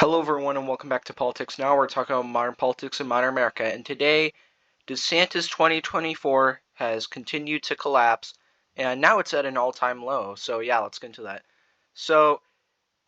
Hello everyone and welcome back to Politics Now. We're talking about modern politics in modern America, and today DeSantis 2024 has continued to collapse and now it's at an all-time low. So yeah, let's get into that. So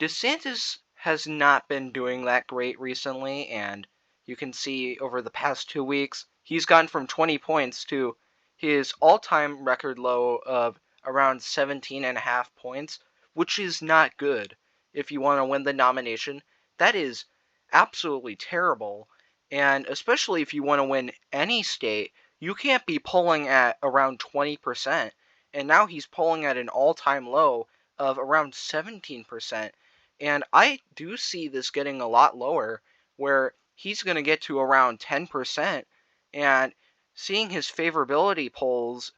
DeSantis has not been doing that great recently, and you can see over the past 2 weeks he's gone from 20 points to his all-time record low of around 17.5 points, which is not good if you want to win the nomination. That is absolutely terrible, and especially if you want to win any state, you can't be polling at around 20%, and now he's polling at an all-time low of around 17%. And I do see this getting a lot lower, where he's going to get to around 10%, and seeing his favorability polls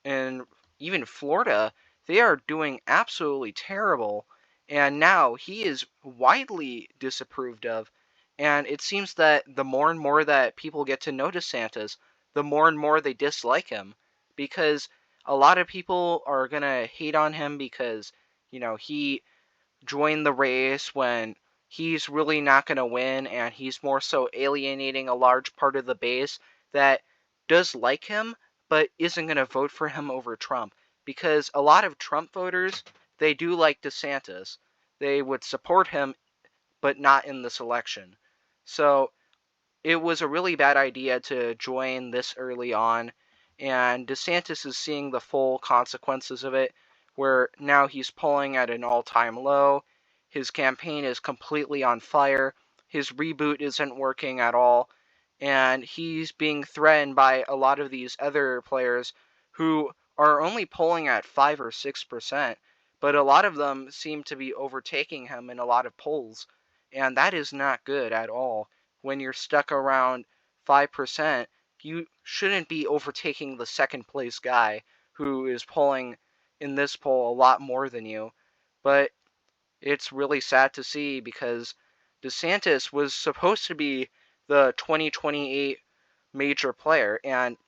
in even Florida, they are doing absolutely terrible, and now he is widely disapproved of. And it seems that the more and more that people get to know DeSantis, the more and more they dislike him, because a lot of people are gonna hate on him because, he join the race when he's really not going to win, and he's more so alienating a large part of the base that does like him but isn't going to vote for him over Trump, because a lot of Trump voters, they do like DeSantis. They would support him but not in this election. So it was a really bad idea to join this early on, and DeSantis is seeing the full consequences of it, where now he's polling at an all-time low. His campaign is completely on fire. His reboot isn't working at all, and he's being threatened by a lot of these other players who are only polling at 5 or 6%, but a lot of them seem to be overtaking him in a lot of polls, and that is not good at all. When you're stuck around 5%, you shouldn't be overtaking the second place guy who is polling in this poll a lot more than you. But it's really sad to see, because DeSantis was supposed to be the 2028 major player, and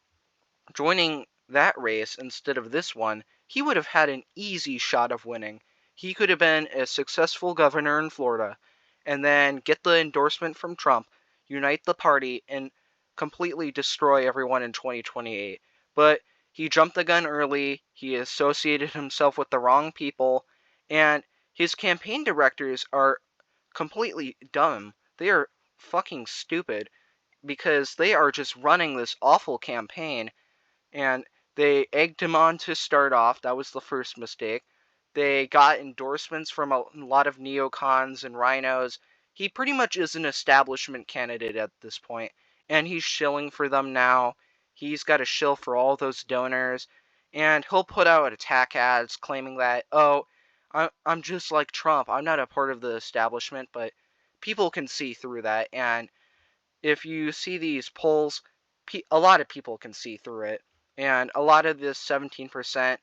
joining that race instead of this one, he would have had an easy shot of winning. He could have been a successful governor in Florida, and then get the endorsement from Trump, unite the party, and completely destroy everyone in 2028. But he jumped the gun early, he associated himself with the wrong people, and his campaign directors are completely dumb. They are fucking stupid, because they are just running this awful campaign, and they egged him on to start off. That was the first mistake. They got endorsements from a lot of neocons and rhinos. He pretty much is an establishment candidate at this point, and he's shilling for them now. He's got a shill for all those donors, and he'll put out attack ads claiming that, oh, I'm just like Trump. I'm not a part of the establishment, but people can see through that. And if you see these polls, a lot of people can see through it. And a lot of this 17%,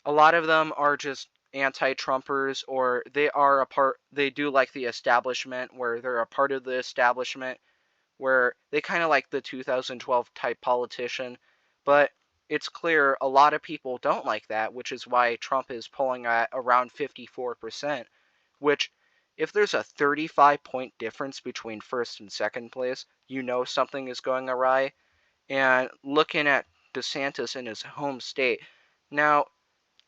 a lot of them are just anti-Trumpers, or they do like the establishment, where they're a part of the establishment, where they kind of like the 2012 type politician. But it's clear a lot of people don't like that, which is why Trump is polling at around 54%, which, if there's a 35-point difference between first and second place, something is going awry. And looking at DeSantis in his home state, now,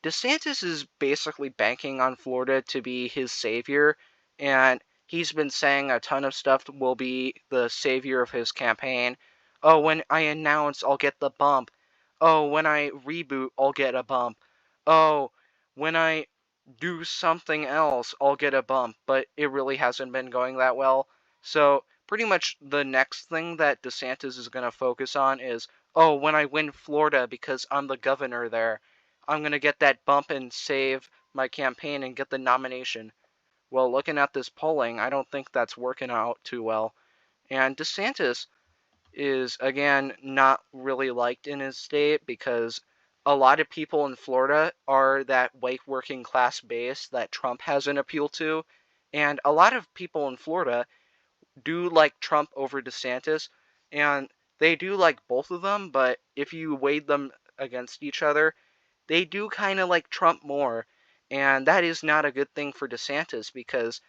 DeSantis is basically banking on Florida to be his savior, and he's been saying a ton of stuff will be the savior of his campaign. Oh, when I announce, I'll get the bump. Oh, when I reboot, I'll get a bump. Oh, when I do something else, I'll get a bump. But it really hasn't been going that well. So pretty much the next thing that DeSantis is going to focus on is, oh, when I win Florida because I'm the governor there, I'm going to get that bump and save my campaign and get the nomination. Well, looking at this polling, I don't think that's working out too well. And DeSantis is, again, not really liked in his state, because a lot of people in Florida are that white working class base that Trump has an appeal to. And a lot of people in Florida do like Trump over DeSantis, and they do like both of them, but if you weighed them against each other, they do kind of like Trump more, and that is not a good thing for DeSantis, because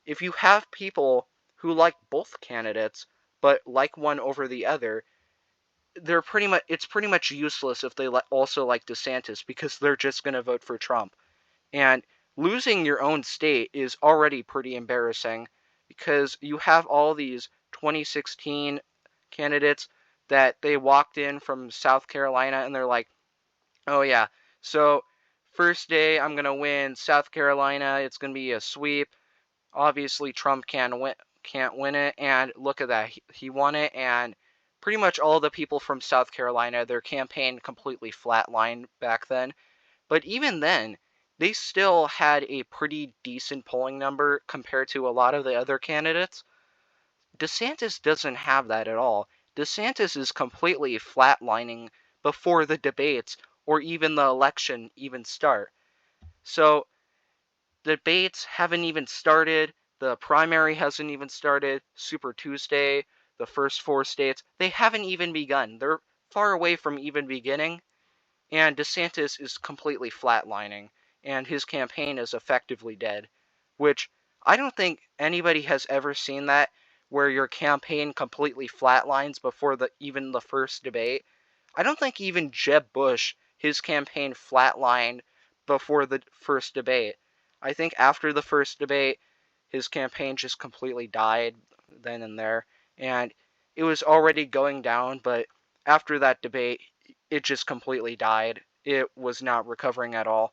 if you have people who like both candidates, but like one over the other, it's pretty much useless if they also like DeSantis because they're just going to vote for Trump. And losing your own state is already pretty embarrassing because you have all these 2016 candidates that they walked in from South Carolina and they're like, oh yeah, so first day I'm going to win South Carolina, it's going to be a sweep. Obviously Trump can't win it, and look at that, he won it. And pretty much all the people from South Carolina, their campaign completely flatlined back then. But even then, they still had a pretty decent polling number compared to a lot of the other candidates. DeSantis doesn't have that at all. DeSantis is completely flatlining before the debates or even the election even start. So the debates haven't even started, the primary hasn't even started, Super Tuesday, the first 4 states, they haven't even begun. They're far away from even beginning, and DeSantis is completely flatlining, and his campaign is effectively dead, which I don't think anybody has ever seen that, where your campaign completely flatlines before even the first debate. I don't think even Jeb Bush, his campaign flatlined before the first debate. I think after the first debate, his campaign just completely died then and there, and it was already going down, but after that debate, it just completely died. It was not recovering at all.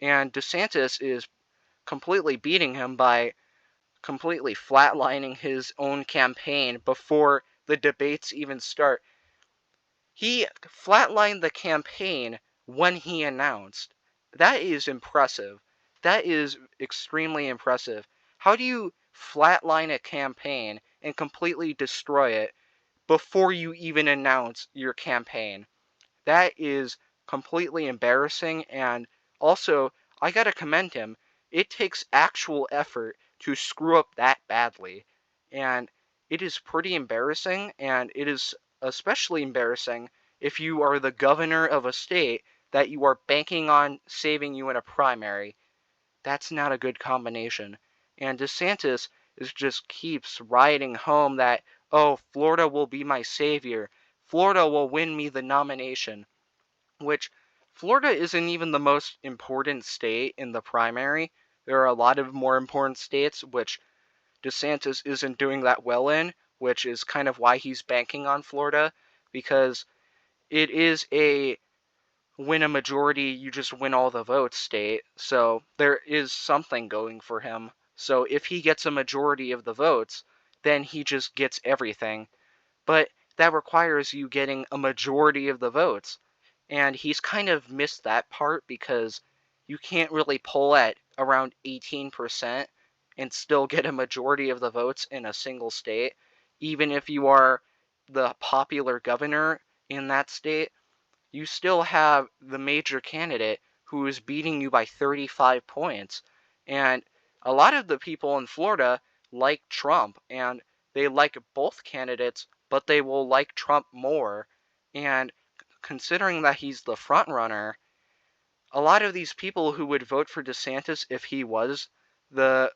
And DeSantis is completely beating him by completely flatlining his own campaign before the debates even start. He flatlined the campaign when he announced. That is impressive. That is extremely impressive. How do you flatline a campaign and completely destroy it before you even announce your campaign? That is completely embarrassing, and also, I gotta commend him. It takes actual effort to screw up that badly, and it is pretty embarrassing, and it is especially embarrassing if you are the governor of a state that you are banking on saving you in a primary. That's not a good combination. And DeSantis just keeps riding home that, oh, Florida will be my savior. Florida will win me the nomination, which Florida isn't even the most important state in the primary. There are a lot of more important states which DeSantis isn't doing that well in, which is kind of why he's banking on Florida, because it is a win a majority, you just win all the votes state, so there is something going for him. So if he gets a majority of the votes, then he just gets everything. But that requires you getting a majority of the votes. And he's kind of missed that part because you can't really poll at around 18% and still get a majority of the votes in a single state, even if you are the popular governor in that state. You still have the major candidate who is beating you by 35 points. And a lot of the people in Florida like Trump, and they like both candidates, but they will like Trump more. And considering that he's the front runner, a lot of these people who would vote for DeSantis if he was a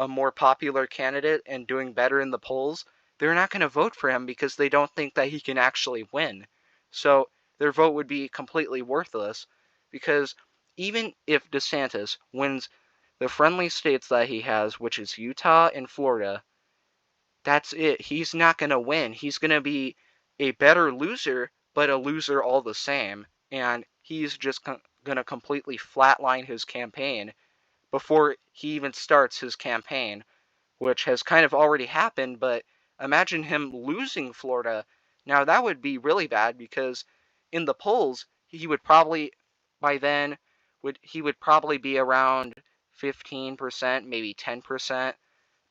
more popular candidate and doing better in the polls, they're not going to vote for him because they don't think that he can actually win. So their vote would be completely worthless, because even if DeSantis wins the friendly states that he has, which is Utah and Florida, that's it. He's not going to win. He's going to be a better loser, but a loser all the same. And he's just going to completely flatline his campaign before he even starts his campaign, which has kind of already happened. But imagine him losing Florida. Now, that would be really bad, because in the polls, he would probably, by then, he would probably be around 15%, maybe 10%.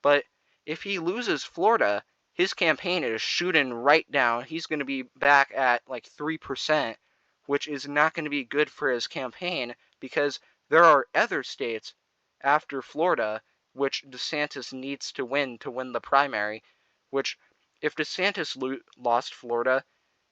But if he loses Florida, his campaign is shooting right down. He's going to be back at like 3%, which is not going to be good for his campaign, because there are other states after Florida which DeSantis needs to win the primary, which if DeSantis lost Florida,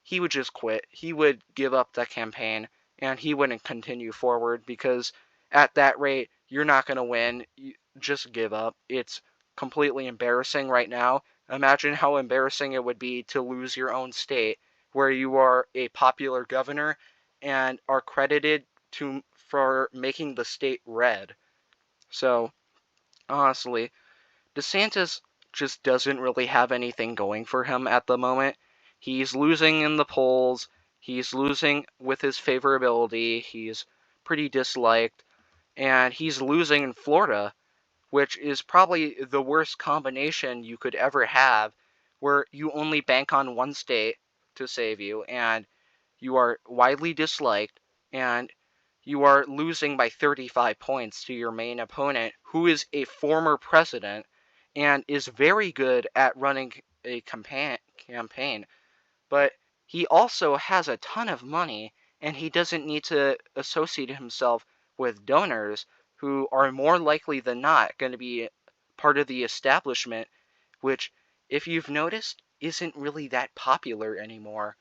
he would just quit. He would give up the campaign, and he wouldn't continue forward, because at that rate, you're not going to win. You just give up. It's completely embarrassing right now. Imagine how embarrassing it would be to lose your own state, where you are a popular governor and are credited for making the state red. So, honestly, DeSantis just doesn't really have anything going for him at the moment. He's losing in the polls. He's losing with his favorability. He's pretty disliked. And he's losing in Florida, which is probably the worst combination you could ever have, where you only bank on one state to save you, and you are widely disliked, and you are losing by 35 points to your main opponent, who is a former president and is very good at running a campaign. But he also has a ton of money, and he doesn't need to associate himself with donors who are more likely than not going to be part of the establishment, which, if you've noticed, isn't really that popular anymore.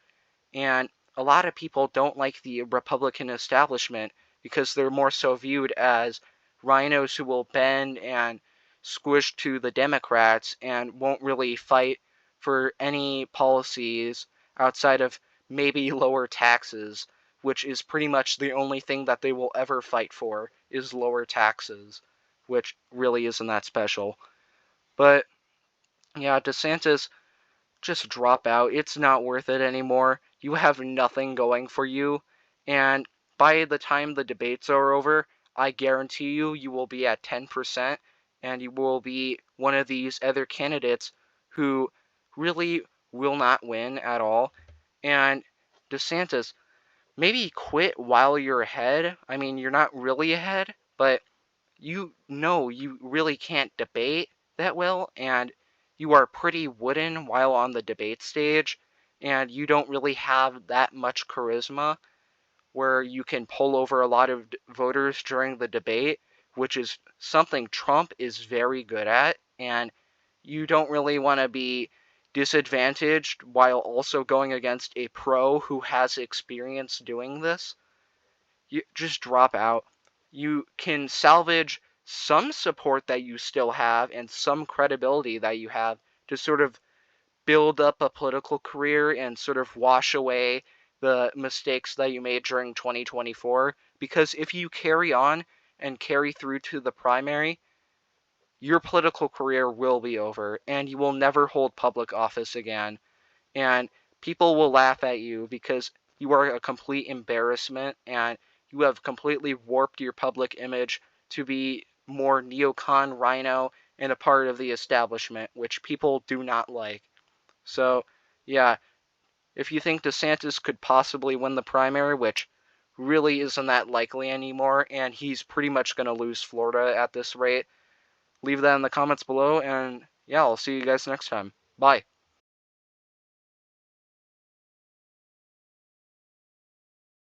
And a lot of people don't like the Republican establishment because they're more so viewed as rhinos who will bend and squish to the Democrats and won't really fight for any policies outside of maybe lower taxes, which is pretty much the only thing that they will ever fight for, is lower taxes, which really isn't that special. But yeah, DeSantis, just drop out. It's not worth it anymore. You have nothing going for you. And by the time the debates are over, I guarantee you, you will be at 10%, and you will be one of these other candidates who really will not win at all. And DeSantis, maybe quit while you're ahead. I mean, you're not really ahead, but you know you really can't debate that well, and you are pretty wooden while on the debate stage, and you don't really have that much charisma where you can pull over a lot of voters during the debate, which is something Trump is very good at, and you don't really want to be disadvantaged while also going against a pro who has experience doing this. You just drop out. You can salvage some support that you still have and some credibility that you have to sort of build up a political career and sort of wash away the mistakes that you made during 2024. Because if you carry on and carry through to the primary, your political career will be over and you will never hold public office again. And people will laugh at you because you are a complete embarrassment and you have completely warped your public image to be more neocon rhino and a part of the establishment, which people do not like. So, yeah, if you think DeSantis could possibly win the primary, which really isn't that likely anymore, and he's pretty much going to lose Florida at this rate, leave that in the comments below, and yeah, I'll see you guys next time. Bye.